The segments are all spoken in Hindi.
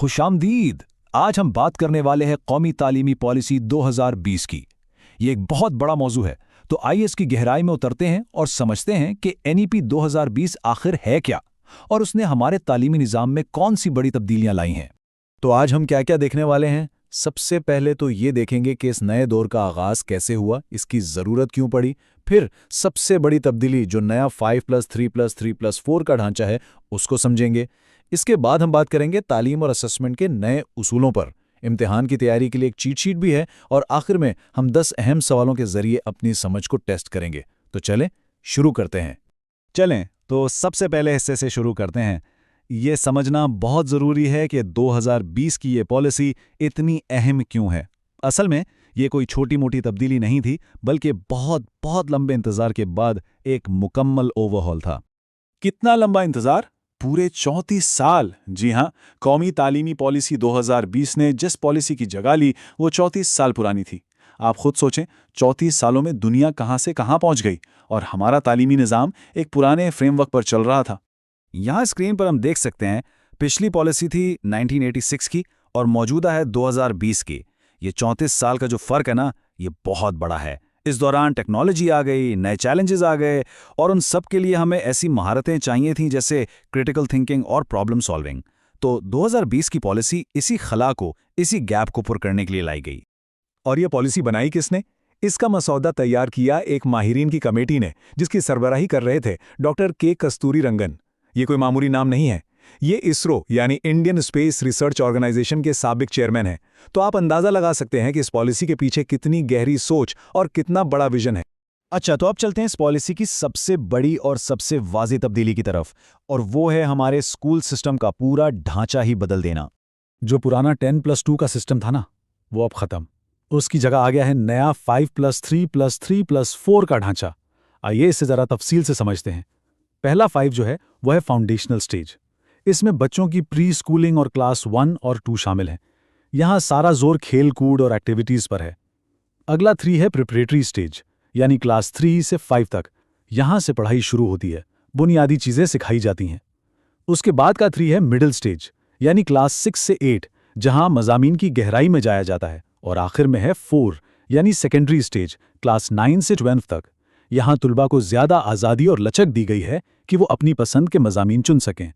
खुशामदीद। आज हम बात करने वाले हैं कौमी तालीमी पॉलिसी 2020 की। ये एक बहुत बड़ा मौजू है, तो आइए इसकी गहराई में उतरते हैं और समझते हैं कि एनईपी 2020 आखिर है क्या और उसने हमारे तालीमी निज़ाम में कौन सी बड़ी तब्दीलियां लाई हैं। तो आज हम क्या क्या देखने वाले हैं। सबसे पहले तो ये देखेंगे कि इस नए दौर का आगाज़ कैसे हुआ, इसकी ज़रूरत क्यों पड़ी। फिर सबसे बड़ी तब्दीली जो नया 5+3+3+4 का ढांचा है उसको समझेंगे। इसके बाद हम बात करेंगे तालीम और असेसमेंट के नए उसूलों पर। इम्तिहान की तैयारी के लिए एक चीट शीट भी है और आखिर में हम 10 अहम सवालों के जरिए अपनी समझ को टेस्ट करेंगे। तो चलें शुरू करते हैं। चलें तो सबसे पहले हिस्से से शुरू करते हैं। ये समझना बहुत ज़रूरी है कि 2020 की ये पॉलिसी इतनी अहम क्यों है। असल में ये कोई छोटी मोटी तब्दीली नहीं थी, बल्कि बहुत बहुत लंबे इंतज़ार के बाद एक मुकम्मल ओवरहॉल था। कितना लंबा इंतज़ार? पूरे 34 साल। जी हाँ, कौमी तालीमी पॉलिसी 2020 ने जिस पॉलिसी की जगह ली वो 34 साल पुरानी थी। आप खुद सोचें, 34 सालों में दुनिया कहाँ से कहाँ पहुँच गई और हमारा तालीमी निज़ाम एक पुराने फ्रेमवर्क पर चल रहा था। यहाँ स्क्रीन पर हम देख सकते हैं, पिछली पॉलिसी थी 1986 की और मौजूदा है 2020 की। ये 34 साल का जो फ़र्क है ना, ये बहुत बड़ा है। इस दौरान टेक्नोलॉजी आ गई, नए चैलेंजेस आ गए और उन सब के लिए हमें ऐसी महारतें चाहिए थीं जैसे क्रिटिकल थिंकिंग और प्रॉब्लम सॉल्विंग। तो 2020 की पॉलिसी इसी खला को, इसी गैप को पुर करने के लिए लाई गई। और ये पॉलिसी बनाई किसने? इसका मसौदा तैयार किया एक माहिरीन की कमेटी ने, जिसकी सरबराही कर रहे थे डॉक्टर के कस्तूरीरंगन। ये कोई मामूली नाम नहीं है। ये इसरो यानी इंडियन स्पेस रिसर्च ऑर्गेनाइजेशन के साबिक चेयरमैन हैं। तो आप अंदाजा लगा सकते हैं कि इस पॉलिसी के पीछे कितनी गहरी सोच और कितना बड़ा विजन है। अच्छा, तो अब चलते हैं इस पॉलिसी की सबसे बड़ी और सबसे वाज़ेह तब्दीली की तरफ, और वो है हमारे स्कूल सिस्टम का पूरा ढांचा ही बदल देना। जो पुराना 10+2 का सिस्टम था ना, वो अब खत्म। उसकी जगह आ गया है नया 5+3+3+4 का ढांचा। आइए इसे जरा तफसील से समझते हैं। पहला 5 जो है वह है फाउंडेशनल स्टेज। इसमें बच्चों की प्री स्कूलिंग और क्लास 1 और 2 शामिल हैं। यहाँ सारा जोर खेल कूद और एक्टिविटीज़ पर है। अगला 3 है प्रिपरेटरी स्टेज, यानी क्लास 3 से 5 तक। यहाँ से पढ़ाई शुरू होती है, बुनियादी चीज़ें सिखाई जाती हैं। उसके बाद का 3 है मिडिल स्टेज, यानी क्लास 6 से 8, जहाँ मज़ामीन की गहराई में जाया जाता है। और आखिर में है 4, यानी सेकेंडरी स्टेज, क्लास 9 से 12 तक। यहाँ तुलबा को ज़्यादा आज़ादी और लचक दी गई है कि वो अपनी पसंद के मज़ामीन चुन सकें।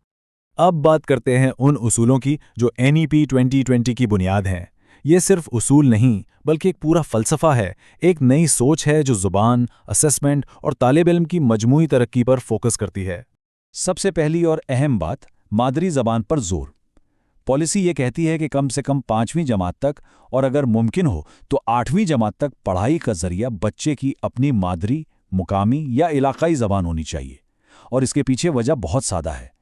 अब बात करते हैं उन उसूलों की जो एनईपी 2020 की बुनियाद हैं। ये सिर्फ उसूल नहीं, बल्कि एक पूरा फ़लसफ़ा है, एक नई सोच है जो ज़ुबान, असेसमेंट और तालिब इल्म की मजमूई तरक्की पर फोकस करती है। सबसे पहली और अहम बात, मादरी ज़बान पर जोर। पॉलिसी ये कहती है कि कम से कम 5वीं जमात तक और अगर मुमकिन हो तो 8वीं जमात तक पढ़ाई का ज़रिया बच्चे की अपनी मादरी, मुकामी या इलाकाई ज़बान होनी चाहिए। और इसके पीछे वजह बहुत सादा है।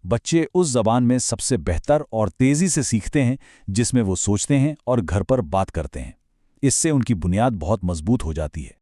बच्चे उस ज़बान में सबसे बेहतर और तेज़ी से सीखते हैं जिसमें वो सोचते हैं और घर पर बात करते हैं। इससे उनकी बुनियाद बहुत मजबूत हो जाती है।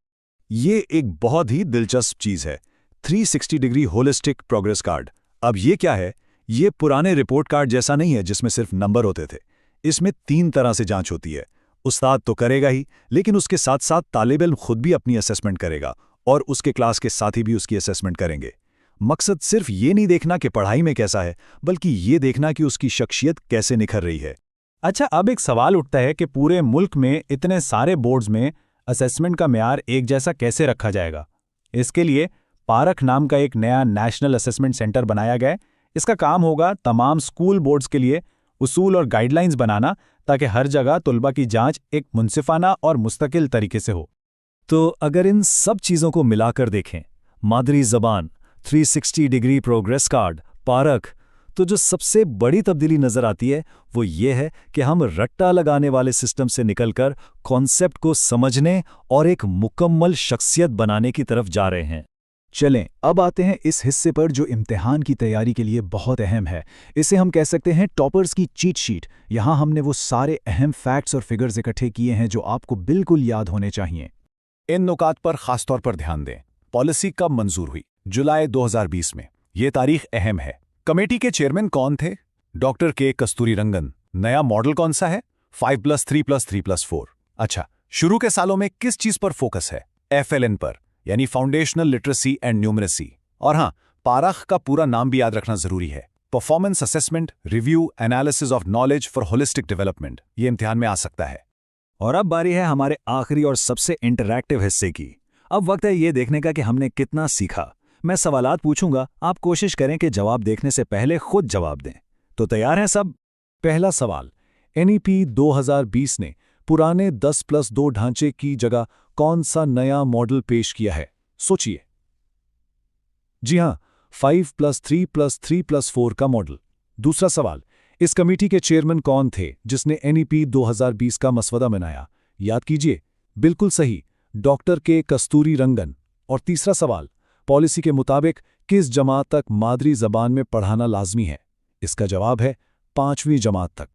ये एक बहुत ही दिलचस्प चीज़ है, 360 डिग्री होलिस्टिक प्रोग्रेस कार्ड। अब ये क्या है? ये पुराने रिपोर्ट कार्ड जैसा नहीं है जिसमें सिर्फ नंबर होते थे। इसमें 3 तरह से जांच होती है। उस्ताद तो करेगा ही, लेकिन उसके साथ साथ तालिब इल्म खुद भी अपनी असेसमेंट करेगा और उसके क्लास के साथी भी उसकी असेसमेंट करेंगे। मकसद सिर्फ ये नहीं देखना कि पढ़ाई में कैसा है, बल्कि ये देखना कि उसकी शख्सियत कैसे निखर रही है। अच्छा, अब एक सवाल उठता है कि पूरे मुल्क में इतने सारे बोर्ड्स में असेसमेंट का मेयार एक जैसा कैसे रखा जाएगा। इसके लिए पारख नाम का एक नया नेशनल असेसमेंट सेंटर बनाया गया है। इसका काम होगा तमाम स्कूल बोर्ड्स के लिए उसूल और गाइडलाइंस बनाना, ताकि हर जगह तुलबा की जांच एक मुनसिफाना और मुस्तकिल तरीके से हो। तो अगर इन सब चीज़ों को मिलाकर देखें, मादरी ज़बान, 360 डिग्री प्रोग्रेस कार्ड, पारख, तो जो सबसे बड़ी तब्दीली नज़र आती है वो ये है कि हम रट्टा लगाने वाले सिस्टम से निकलकर कॉन्सेप्ट को समझने और एक मुकम्मल शख्सियत बनाने की तरफ जा रहे हैं। चलें, अब आते हैं इस हिस्से पर जो इम्तिहान की तैयारी के लिए बहुत अहम है। इसे हम कह सकते हैं टॉपर्स की चीट शीट। यहाँ हमने वो सारे अहम फैक्ट्स और फिगर्स इकट्ठे किए हैं जो आपको बिल्कुल याद होने चाहिए। इन नुकात पर खासतौर पर ध्यान दें। पॉलिसी कब मंजूर हुई? जुलाई 2020 में। ये तारीख अहम है। कमेटी के चेयरमैन कौन थे? डॉक्टर के कस्तूरीरंगन। नया मॉडल कौन सा है? 5+3+3+4। अच्छा, शुरू के सालों में किस चीज पर फोकस है? FLN पर, यानी फाउंडेशनल लिटरेसी एंड न्यूमरेसी। और हाँ, पारख का पूरा नाम भी याद रखना जरूरी है। Performance assessment, review, analysis of knowledge for holistic development, ये इम्तिहान में आ सकता है। और अब बारी है हमारे आखिरी और सबसे इंटरैक्टिव हिस्से की। अब वक्त है ये देखने का कि हमने कितना सीखा। मैं सवालात पूछूंगा, आप कोशिश करें कि जवाब देखने से पहले खुद जवाब दें। तो तैयार हैं सब? पहला सवाल, NEP 2020 ने पुराने 10+2 ढांचे की जगह कौन सा नया मॉडल पेश किया है? सोचिए। जी हां, 5+3+3+4 का मॉडल। दूसरा सवाल, इस कमेटी के चेयरमैन कौन थे जिसने NEP 2020 का मसवदा बनाया? याद कीजिए, बिल्कुल सही, डॉक्टर के कस्तूरी रंगन। और तीसरा सवाल, पॉलिसी के मुताबिक किस जमात तक मादरी जबान में पढ़ाना लाजमी है? इसका जवाब है 5वीं जमात तक।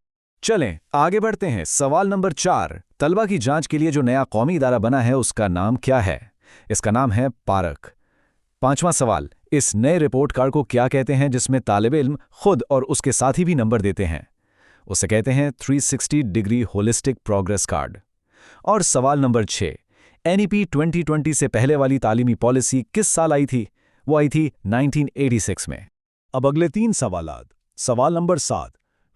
चलें आगे बढ़ते हैं। सवाल नंबर 4, तलबा की जांच के लिए जो नया कौमी इदारा बना है उसका नाम क्या है? इसका नाम है पारक। 5वां सवाल, इस नए रिपोर्ट कार्ड को क्या कहते हैं जिसमें तालिबे इल्म खुद और उसके साथी भी नंबर देते हैं? उसे कहते हैं 360 डिग्री होलिस्टिक प्रोग्रेस कार्ड। और सवाल नंबर 6, NEP 2020 से पहले वाली तालीमी पॉलिसी किस साल आई थी? वो आई थी 1986 में। अब अगले 3 सवालात। सवाल नंबर 7,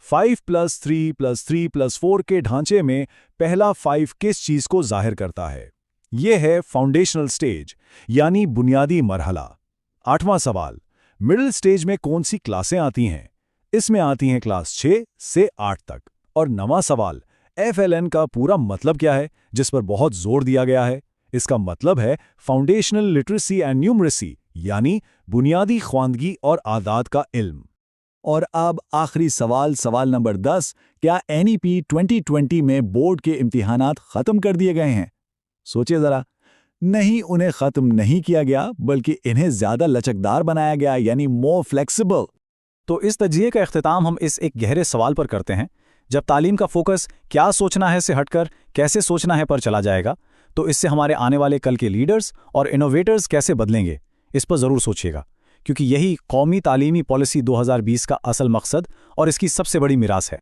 5+3+3+4 के ढांचे में पहला 5 किस चीज को जाहिर करता है? यह है फाउंडेशनल स्टेज, यानी बुनियादी मरहला। 8वां सवाल, मिडिल स्टेज में कौन सी क्लासें आती हैं? इसमें आती हैं क्लास 6 से 8 तक। और 9वां सवाल, FLN का पूरा मतलब क्या है, जिस पर बहुत जोर दिया गया है? इसका मतलब है फाउंडेशनल लिटरेसी एंड न्यूमरेसी, यानी बुनियादी ख्वांदगी और आदात का इल्म। और अब आखिरी सवाल, सवाल नंबर 10, क्या NEP 2020 में बोर्ड के इम्तिहानात खत्म कर दिए गए हैं? सोचिए जरा। नहीं, उन्हें खत्म नहीं किया गया, बल्कि इन्हें ज्यादा लचकदार बनाया गया, यानी मोर फ्लेक्सिबल। तो इस तजिए का इख्तिताम हम इस एक गहरे सवाल पर करते हैं। जब तालीम का फोकस क्या सोचना है से हटकर कैसे सोचना है पर चला जाएगा, तो इससे हमारे आने वाले कल के लीडर्स और इनोवेटर्स कैसे बदलेंगे, इस पर ज़रूर सोचिएगा, क्योंकि यही कौमी तालीमी पॉलिसी 2020 का असल मकसद और इसकी सबसे बड़ी मिरास है।